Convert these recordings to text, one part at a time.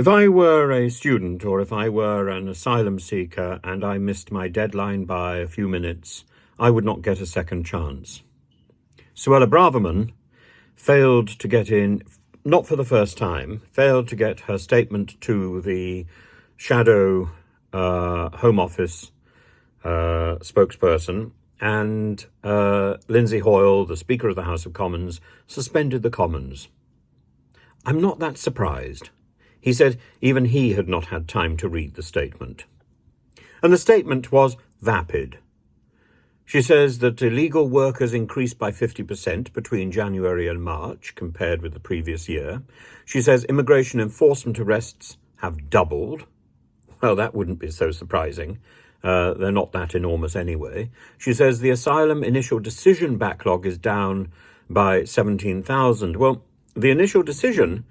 If I were a student or if I were an asylum seeker and I missed my deadline by a few minutes, I would not get a second chance. Suella Braverman failed to get in, not for the first time, failed to get her statement to the shadow Home Office spokesperson, and Lindsay Hoyle, the Speaker of the House of Commons, suspended the Commons. I'm not that surprised. He said even he had not had time to read the statement. And the statement was vapid. She says that illegal workers increased by 50% between January and March compared with the previous year. She says immigration enforcement arrests have doubled. Well, that wouldn't be so surprising. They're not that enormous anyway. She says the asylum initial decision backlog is down by 17,000. Well, the initial decision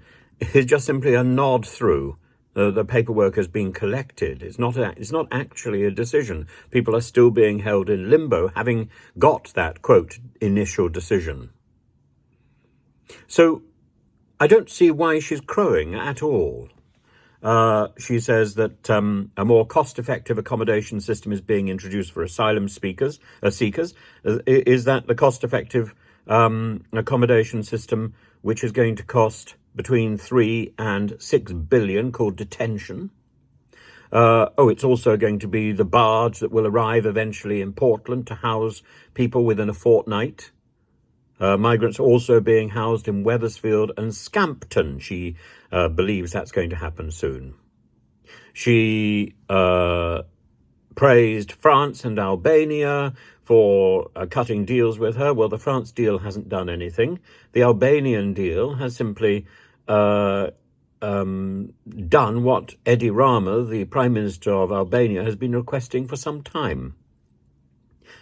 is just simply a nod through. The paperwork has been collected. It's not actually a decision. People are still being held in limbo, having got that, quote, initial decision. So I don't see why she's crowing at all. She says that a more cost-effective accommodation system is being introduced for asylum seekers. Is that the cost-effective accommodation system, which is going to cost between 3 and 6 billion, called detention? It's also going to be the barge that will arrive eventually in Portland to house people within a fortnight. Migrants also being housed in Wethersfield and Scampton. She believes that's going to happen soon. She praised France and Albania for cutting deals with her. Well, the France deal hasn't done anything. The Albanian deal has simply done what Edi Rama, the Prime Minister of Albania, has been requesting for some time.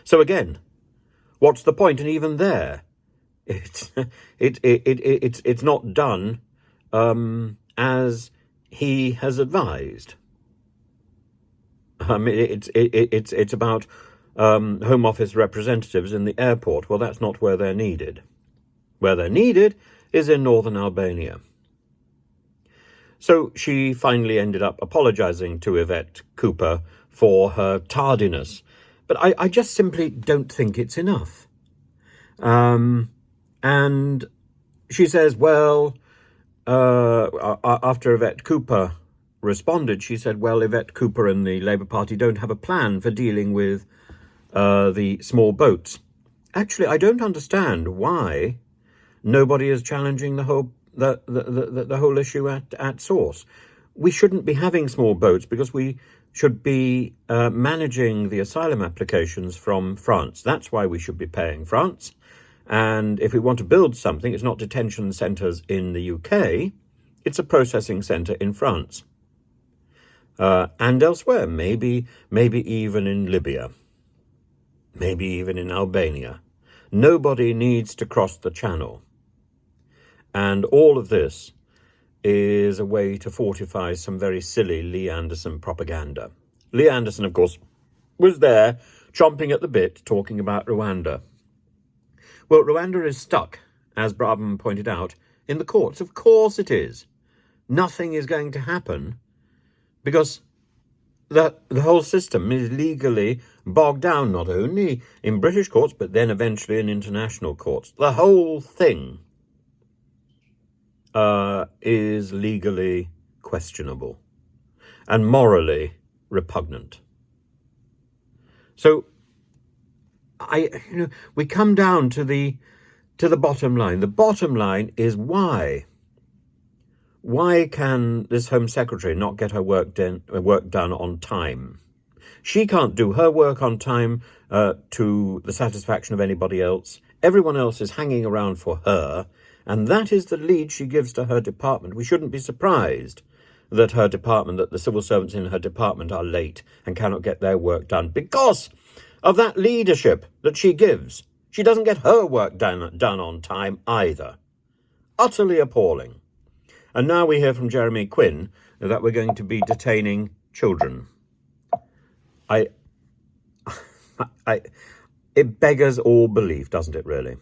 So again, what's the point? And even there, it's not done as he has advised. It's about Home Office representatives in the airport. Well, that's not where they're needed. Where they're needed is in northern Albania. So she finally ended up apologising to Yvette Cooper for her tardiness. But I just simply don't think it's enough. And she says, well, after Yvette Cooper responded, she said, well, Yvette Cooper and the Labour Party don't have a plan for dealing with the small boats. Actually, I don't understand why nobody is challenging the whole issue at source. We shouldn't be having small boats because we should be managing the asylum applications from France. That's why we should be paying France. And if we want to build something, it's not detention centres in the UK, it's a processing centre in France. And elsewhere, maybe even in Libya, maybe even in Albania. Nobody needs to cross the channel. And all of this is a way to fortify some very silly Lee Anderson propaganda. Lee Anderson, of course, was there chomping at the bit talking about Rwanda. Well, Rwanda is stuck, as Braverman pointed out, in the courts. Of course it is. Nothing is going to happen because the whole system is legally bogged down, not only in British courts, but then eventually in international courts. The whole thing is legally questionable and morally repugnant. So we come down to the bottom line. The bottom line is why. Why can this Home Secretary not get her work done on time? She can't do her work on time to the satisfaction of anybody else. Everyone else is hanging around for her, and that is the lead she gives to her department. We shouldn't be surprised that the civil servants in her department are late and cannot get their work done because of that leadership that she gives. She doesn't get her work done on time either. Utterly appalling. And now we hear from Jeremy Quinn that we're going to be detaining children. It beggars all belief, doesn't it, really?